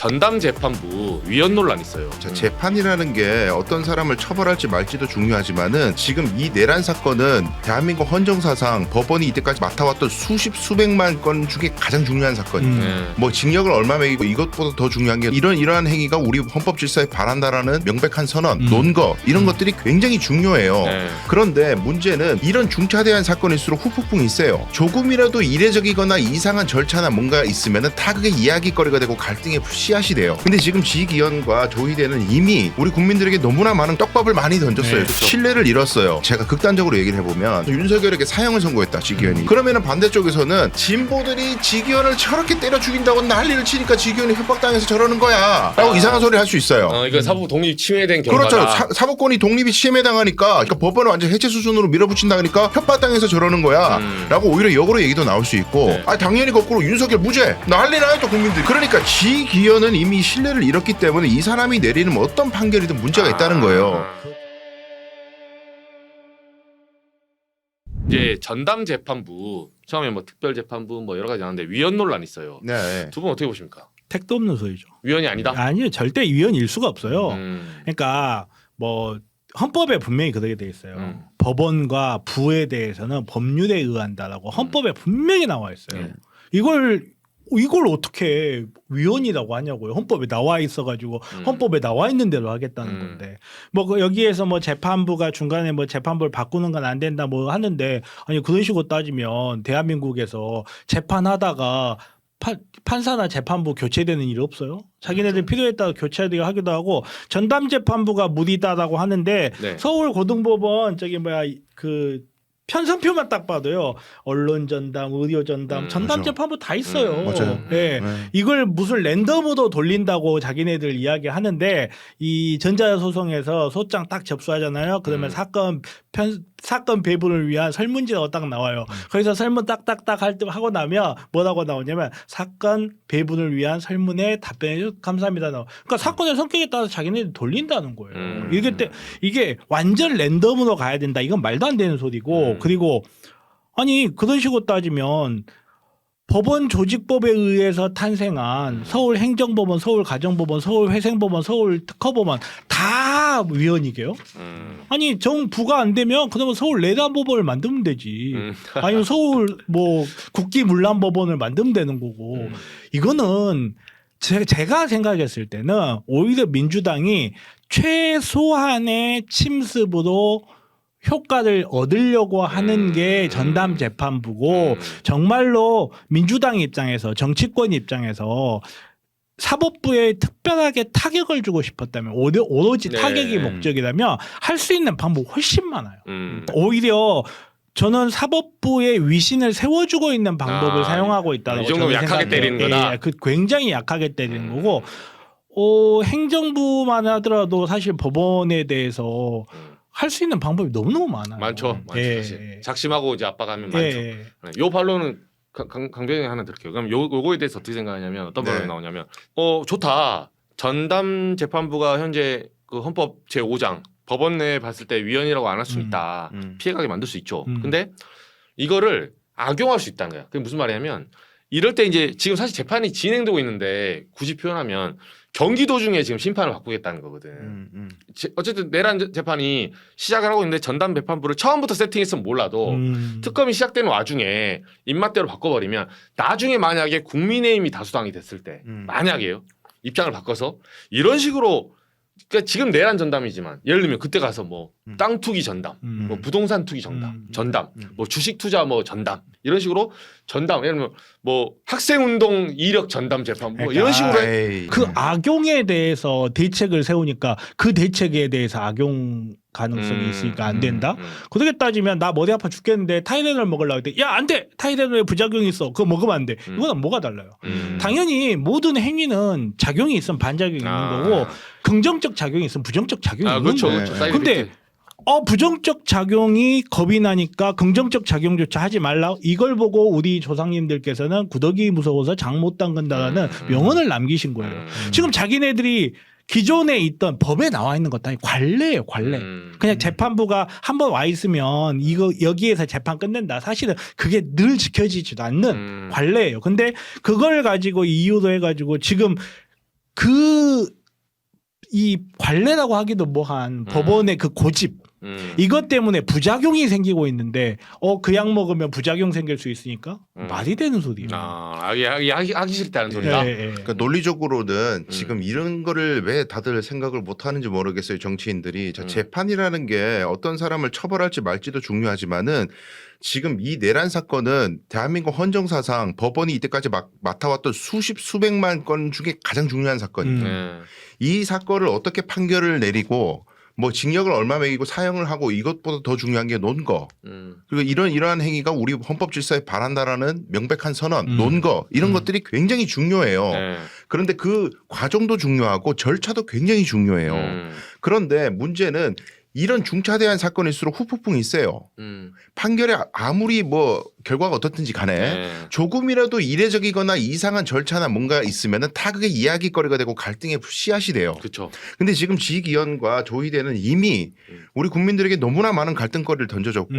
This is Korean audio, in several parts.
전담재판부 위헌 논란 있어요. 자, 재판이라는 게 어떤 사람을 처벌할지 말지도 중요하지만은 지금 이 내란 사건은 대한민국 헌정사상 법원이 이때까지 맡아왔던 수백만 건 중에 가장 중요한 사건이에요. 뭐 징역을 얼마 매기고 이것보다 더 중요한 게 이러한 행위가 우리 헌법 질서에 반한다라는 명백한 선언, 논거 이런 것들이 굉장히 중요해요. 그런데 문제는 이런 중차대한 사건일수록 후폭풍이 세요. 조금이라도 이례적이거나 이상한 절차나 뭔가 있으면은 다 그게 이야기거리가 되고 갈등의 씨앗이 돼요. 근데 지금 지기현과 조희대는 이미 우리 국민들에게 너무나 많은 떡밥을 많이 던졌어요. 네, 그렇죠. 신뢰를 잃었어요. 제가 극단적으로 얘기를 해보면 윤석열에게 사형을 선고했다, 지기현이. 그러면은 반대쪽에서는 진보들이 지기현을 저렇게 때려 죽인다고 난리를 치니까 지기현이 협박당해서 저러는 거야 라고 이상한 소리 할 수 있어요. 이거 사법 독립 침해된 결과다. 그렇죠. 사법권이 독립이 침해당하니까 그러니까 법원을 완전 해체 수준으로 밀어붙인다니까 협박당해서 저러는 거야 라고 오히려 역으로 얘기도 나올 수 있고 네. 당연히 거꾸로 윤석열 무죄 난리 나요 또 국민들. 그러니까 지기현은 이미 신뢰를 잃었기 때문에 이 사람이 내리는 어떤 판결이든 문제가 있다는 거예요. 이제 전담재판부 처음에 뭐 특별재판부 뭐 여러 가지 나왔는데 위헌 논란 있어요. 네. 두 분 어떻게 보십니까? 택도 없는 소리죠. 위헌이 아니다? 아니요, 절대 위헌일 수가 없어요. 음. 그러니까 뭐 헌법에 분명히 그렇게 돼 있어요. 법원과 부에 대해서는 법률에 의한다라고 헌법에 분명히 나와 있어요. 이걸 어떻게 위헌이라고 하냐고요. 헌법에 나와 있어가지고 헌법에 나와 있는 대로 하겠다는 건데 뭐 여기에서 뭐 재판부가 중간에 뭐 재판부를 바꾸는 건 안 된다 뭐 하는데 아니 그런 식으로 따지면 대한민국에서 재판하다가 판사나 재판부 교체되는 일이 없어요. 자기네들 필요에 따라 교체하기도 하기도 하고 전담재판부가 무리다라고 하는데 네. 서울고등법원 그 편성표만 딱 봐도요. 언론 전담, 의료 전담, 전담 재판부 다 있어요. 맞아요. 네. 이걸 무슨 랜덤으로 돌린다고 자기네들 이야기하는데 이 전자소송에서 소장 딱 접수하잖아요. 그러면 사건 배분을 위한 설문지가 딱 나와요. 거기서 설문 딱딱딱 하고 나면 뭐라고 나오냐면 사건 배분을 위한 설문에 답변해 주셔서 감사합니다. 그러니까 사건의 성격에 따라서 자기네들 돌린다는 거예요. 이게 완전 랜덤으로 가야 된다. 이건 말도 안 되는 소리고 그리고 아니 그런 식으로 따지면 법원 조직법에 의해서 탄생한 서울행정법원, 서울가정법원, 서울회생법원, 서울특허법원 다 위헌이게요? 아니 정부가 안 되면 그러면 서울 내란법원을 만들면 되지. 아니면 서울 뭐 국기문란법원을 만들면 되는 거고. 이거는 제가 생각했을 때는 오히려 민주당이 최소한의 침습으로 효과를 얻으려고 하는 게 전담재판부고 정말로 민주당 입장에서 정치권 입장에서 사법부에 특별하게 타격을 주고 싶었다면 오로지 타격이 목적이라면 할 수 있는 방법이 훨씬 많아요. 오히려 저는 사법부의 위신을 세워주고 있는 방법을 사용하고 있다고 이 정도면 약하게 때리는 거다. 굉장히 약하게 때리는 거고 행정부만 하더라도 사실 법원에 대해서 할 수 있는 방법이 너무너무 많아요. 많죠. 사실. 작심하고 이제 압박하면 많죠. 요 반론은 강병이 하나 드릴게요. 그럼 요거에 대해서 어떻게 생각하냐면 어떤 반론이 나오냐면 좋다. 전담 재판부가 현재 그 헌법 제5장 법원 내에 봤을 때 위헌이라고 안 할 수 있다. 피해가게 만들 수 있죠. 근데 이거를 악용할 수 있다는 거야. 그게 무슨 말이냐면 이럴 때 이제 지금 사실 재판이 진행되고 있는데 굳이 표현하면 경기도 중에 지금 심판을 바꾸겠다는 거거든. 어쨌든 내란 재판이 시작을 하고 있는데 전담 재판부를 처음부터 세팅했으면 몰라도 특검이 시작되는 와중에 입맛대로 바꿔버리면 나중에 만약에 국민의힘이 다수당이 됐을 때 만약에요 입장을 바꿔서 이런 식으로 그러니까 지금 내란 전담이지만 예를 들면 그때 가서 뭐 땅 투기 전담, 뭐 부동산 투기 전담, 뭐 주식 투자 뭐 전담 이런 식으로 전담 예를 들면 뭐 학생 운동 이력 전담 재판 뭐 이런 식으로 그 악용에 대해서 대책을 세우니까 그 대책에 대해서 악용 가능성이 있으니까 안 된다. 그렇게 따지면 나 머리 아파 죽겠는데 타이레놀 먹으려고 했더니 야 안 돼. 타이레놀에 부작용이 있어. 그거 먹으면 안 돼. 이거는 뭐가 달라요? 당연히 모든 행위는 작용이 있으면 반작용이 있는 거고 긍정적 작용이 있으면 부정적 작용이 있는 그렇죠, 거예요. 그렇죠. 근데 부정적 작용이 겁이 나니까 긍정적 작용조차 하지 말라. 이걸 보고 우리 조상님들께서는 구더기 무서워서 장 못 담근다라는 명언을 남기신 거예요. 지금 자기네들이 기존에 있던 법에 나와 있는 것도 아니고 관례예요, 관례. 그냥 재판부가 한번 와 있으면 이거 여기에서 재판 끝낸다. 사실은 그게 늘 지켜지지도 않는 관례예요. 근데 그걸 가지고 이유로 해가지고 지금 이 관례라고 하기도 뭐한 법원의 그 고집 이것 때문에 부작용이 생기고 있는데 그 약 먹으면 부작용 생길 수 있으니까 말이 되는 소리예요. 하기 싫다는 소리다. 그러니까 논리적으로는 지금 이런 거를 왜 다들 생각을 못 하는지 모르겠어요. 정치인들이. 자, 재판이라는 게 어떤 사람을 처벌할지 말지도 중요하지만은 지금 이 내란 사건은 대한민국 헌정사상 법원이 이때까지 맡아왔던 수백만 건 중에 가장 중요한 사건이에요. 이 사건을 어떻게 판결을 내리고 뭐 징역을 얼마 매기고 사형을 하고 이것보다 더 중요한 게 논거. 그리고 이러한 행위가 우리 헌법 질서에 반한다라는 명백한 선언, 논거 이런 것들이 굉장히 중요해요. 그런데 그 과정도 중요하고 절차도 굉장히 중요해요. 그런데 문제는 이런 중차대한 사건일수록 후폭풍이 세요. 판결에 아무리 뭐 결과가 어떻든지 간에 조금이라도 이례적이거나 이상한 절차나 뭔가 있으면은 다 그게 이야기거리가 되고 갈등의 씨앗이 돼요. 그렇죠. 근데 지금 지기현과 조희대는 이미 우리 국민들에게 너무나 많은 갈등거리를 던져줬고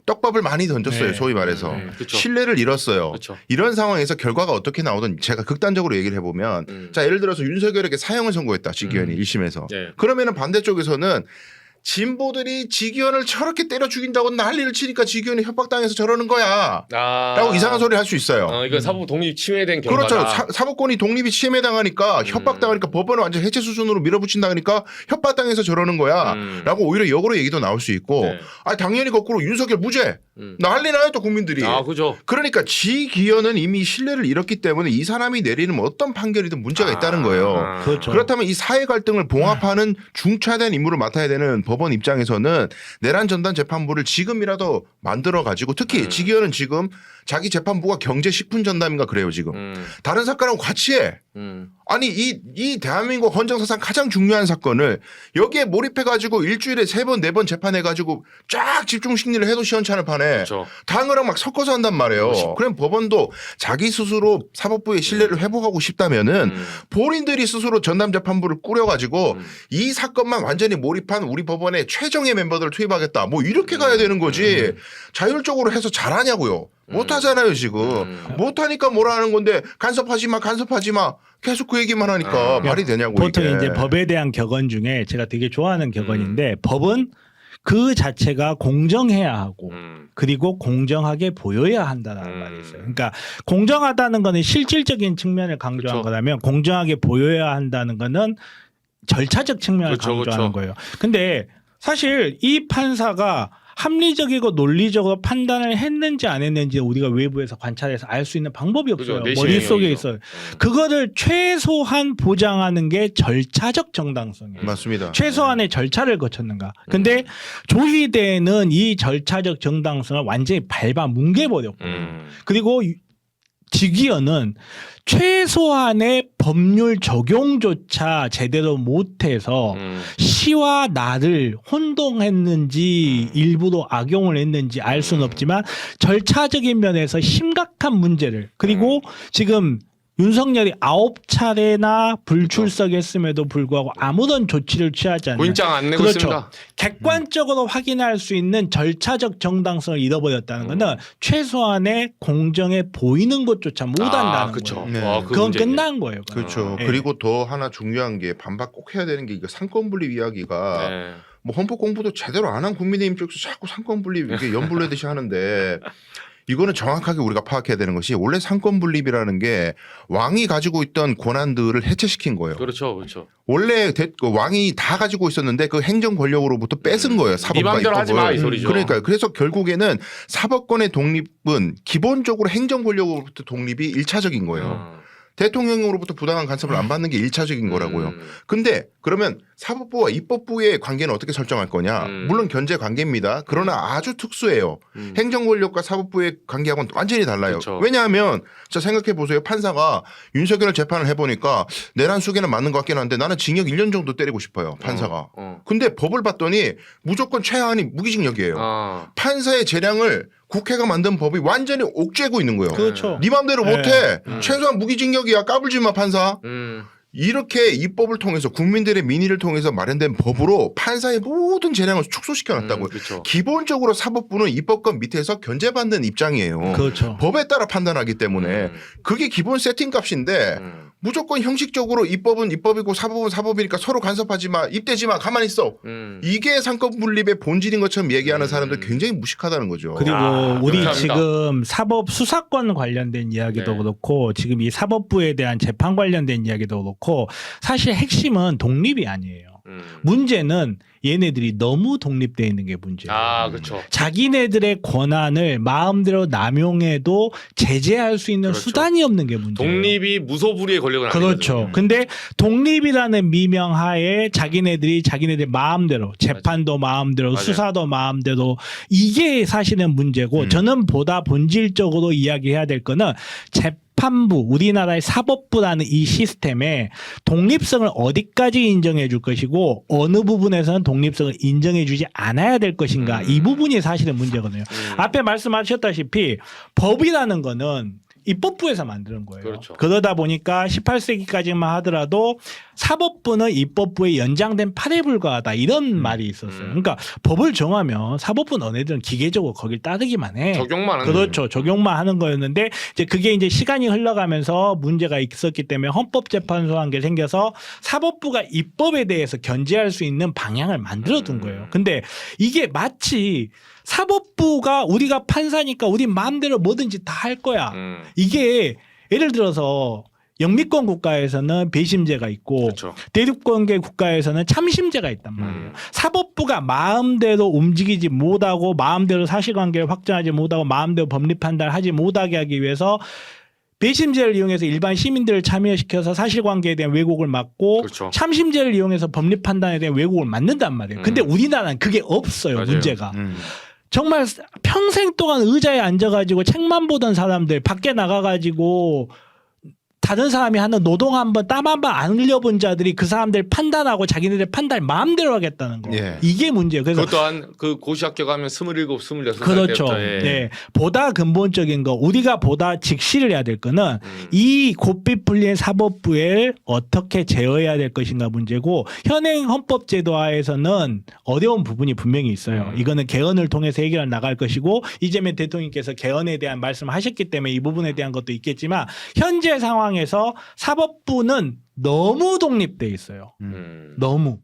떡밥을 많이 던졌어요. 소위 말해서. 신뢰를 잃었어요. 그쵸. 이런 상황에서 결과가 어떻게 나오든 제가 극단적으로 얘기를 해보면 자 예를 들어서 윤석열에게 사형을 선고했다. 지기현이 1심에서. 그러면은 반대쪽에서는 진보들이 지기현을 저렇게 때려 죽인다고 난리를 치니까 지기현이 협박당해서 저러는 거야. 라고 이상한 소리를 할 수 있어요. 이거 사법 독립 침해된 결과다. 그렇죠. 사법권이 독립이 침해당하니까 협박당하니까 법원을 완전 해체 수준으로 밀어붙인다니까 협박당해서 저러는 거야. 라고 오히려 역으로 얘기도 나올 수 있고 당연히 거꾸로 윤석열 무죄. 난리 나요 또 국민들이. 그죠. 그러니까 지기현은 이미 신뢰를 잃었기 때문에 이 사람이 내리는 어떤 판결이든 문제가 있다는 거예요. 그렇죠. 그렇다면 이 사회 갈등을 봉합하는 중차대한 임무를 맡아야 되는 법원 입장에서는 내란 전담 재판부를 지금이라도 만들어 가지고 특히 지기현은 지금 자기 재판부가 경제식품 전담인가 그래요 지금. 다른 사건하고 같이 해. 아니 이 대한민국 헌정사상 가장 중요한 사건을 여기에 몰입해가지고 일주일에 3번 4번 재판해가지고 쫙 집중 심리를 해도 시원찮을 판에 그렇죠. 당이랑 막 섞어서 한단 말이에요. 그럼 법원도 자기 스스로 사법부의 신뢰를 회복하고 싶다면은 본인들이 스스로 전담재판부를 꾸려가지고 이 사건만 완전히 몰입한 우리 법원의 최정예 멤버들을 투입하겠다. 뭐 이렇게 가야 되는 거지. 자율적으로 해서 잘하냐고요. 못하잖아요 지금. 못하니까 뭐라 하는 건데 간섭하지 마. 계속 그 얘기만 하니까 말이 되냐고. 보통 이게. 이제 법에 대한 격언 중에 제가 되게 좋아하는 격언인데 법은 그 자체가 공정해야 하고 그리고 공정하게 보여야 한다는 말이 있어요. 그러니까 공정하다는 거는 실질적인 측면을 강조한 그쵸. 거라면 공정하게 보여야 한다는 거는 절차적 측면을 강조하는 거예요. 근데 사실 이 판사가 합리적이고 논리적으로 판단을 했는지 안 했는지 우리가 외부에서 관찰해서 알 수 있는 방법이 없어요. 머릿속에 있어요. 그거를 최소한 보장하는 게 절차적 정당성이에요. 맞습니다. 최소한의 절차를 거쳤는가. 근데 조희대는 이 절차적 정당성을 완전히 밟아 뭉개버렸고 그리고 지기현은 최소한의 법률 적용조차 제대로 못해서 시와 나를 혼동했는지 일부러 악용을 했는지 알 수는 없지만 절차적인 면에서 심각한 문제를 그리고 지금 윤석열이 9차례나 불출석했음에도 불구하고 아무런 조치를 취하지 않는 고인장 안 내고 그렇죠. 있습니다. 객관적으로 확인할 수 있는 절차적 정당성을 잃어버렸다는 것은 최소한의 공정해 보이는 것조차 못한다는 그쵸. 거예요. 네. 그건 끝난 거예요. 그렇죠. 네. 그리고 더 하나 중요한 게 반박 꼭 해야 되는 게 이거 상권 분립 이야기가 뭐 헌법 공부도 제대로 안 한 국민의힘 쪽에서 자꾸 상권 분립 이게 연불내듯이 하는데 이거는 정확하게 우리가 파악해야 되는 것이 원래 상권 분립이라는 게 왕이 가지고 있던 권한들을 해체시킨 거예요. 그렇죠. 원래 왕이 다 가지고 있었는데 그 행정 권력으로부터 뺏은 거예요. 사법과 네 맘대로 하지 마 이 소리죠. 그러니까요. 그래서 결국에는 사법권의 독립은 기본적으로 행정 권력으로부터 독립이 1차적인 거예요. 대통령으로부터 부당한 간섭을 안 받는 게 1차적인 거라고요. 근데 그러면 사법부와 입법부의 관계는 어떻게 설정할 거냐. 물론 견제 관계입니다. 그러나 아주 특수해요. 행정 권력과 사법부의 관계하고는 완전히 달라요. 그쵸. 왜냐하면 자 생각해 보세요. 판사가 윤석열 재판을 해보니까 내란 수계는 맞는 것 같긴 한데 나는 징역 1년 정도 때리고 싶어요. 판사가. 근데 법을 봤더니 무조건 최하한이 무기징역이에요. 판사의 재량을 국회가 만든 법이 완전히 옥죄고 있는 거예요. 그렇죠. 네 맘대로 못해. 최소한 무기징역이야. 까불지 마 판사. 이렇게 입법을 통해서 국민들의 민의를 통해서 마련된 법으로 판사의 모든 재량을 축소시켜 놨다고요. 그렇죠. 기본적으로 사법부는 입법권 밑에서 견제받는 입장이에요. 그렇죠. 법에 따라 판단하기 때문에 그게 기본 세팅값인데 무조건 형식적으로 입법은 입법이고 사법은 사법이니까 서로 간섭하지 마, 입대지 마, 가만히 있어. 이게 상권 분립의 본질인 것처럼 얘기하는 사람들 굉장히 무식하다는 거죠. 그리고 우리 감사합니다. 지금 사법 수사권 관련된 이야기도 네. 그렇고 지금 이 사법부에 대한 재판 관련된 이야기도 그렇고 사실 핵심은 독립이 아니에요. 문제는 얘네들이 너무 독립되어 있는 게 문제예요. 아, 그렇죠. 자기네들의 권한을 마음대로 남용해도 제재할 수 있는 그렇죠. 수단이 없는 게 문제예요. 독립이 무소불위의 권력은 그렇죠. 아니거든요. 근데 독립이라는 미명하에 자기네들 마음대로 재판도 마음대로 맞아요. 수사도 마음대로 이게 사실은 문제고 저는 보다 본질적으로 이야기해야 될 거는 재판부 우리나라의 사법부라는 이 시스템에 독립성을 어디까지 인정해 줄 것이고 어느 부분에서는 독립성을 인정해 주지 않아야 될 것인가 이 부분이 사실은 문제거든요. 앞에 말씀하셨다시피 법이라는 거는 입법부에서 만드는 거예요. 그렇죠. 그러다 보니까 18세기까지만 하더라도 사법부는 입법부의 연장된 팔에 불과하다 이런 말이 있었어요. 그러니까 법을 정하면 사법부 너네들은 기계적으로 거길 따르기만 해. 적용만 하는 그렇죠. 적용만 하는 거였는데 이제 그게 이제 시간이 흘러가면서 문제가 있었기 때문에 헌법재판소한 게 생겨서 사법부가 입법에 대해서 견제할 수 있는 방향을 만들어 둔 거예요. 근데 이게 마치 사법부가 우리가 판사니까 우리 마음대로 뭐든지 다 할 거야. 이게 예를 들어서 영미권 국가에서는 배심제가 있고 그렇죠. 대륙권계 국가에서는 참심제가 있단 말이에요. 사법부가 마음대로 움직이지 못하고 마음대로 사실관계를 확정하지 못하고 마음대로 법리 판단을 하지 못하게 하기 위해서 배심제를 이용해서 일반 시민들을 참여시켜서 사실관계에 대한 왜곡을 막고 그렇죠. 참심제를 이용해서 법리 판단에 대한 왜곡을 막는단 말이에요. 근데 우리나라는 그게 없어요. 맞아요. 문제가. 정말 평생 동안 의자에 앉아가지고 책만 보던 사람들 밖에 나가가지고 다른 사람이 하는 노동 한번 땀 한 번 안 흘려본 자들이 그 사람들 판단하고 자기네들 판단 마음대로 하겠다는 거. 예. 이게 문제예요. 그래서 그것 또한 그 고시 합격하면 27, 26살 그렇죠. 때부터 예. 네. 보다 근본적인 거 우리가 보다 직시를 해야 될 거는 이 고삐 풀린 사법부를 어떻게 제어해야 될 것인가 문제고 현행 헌법 제도화에서는 어려운 부분이 분명히 있어요. 이거는 개헌을 통해서 해결해 나갈 것이고 이재명 대통령께서 개헌에 대한 말씀을 하셨기 때문에 이 부분에 대한 것도 있겠지만 현재 상황에서 사법부는 너무 독립돼 있어요. 너무.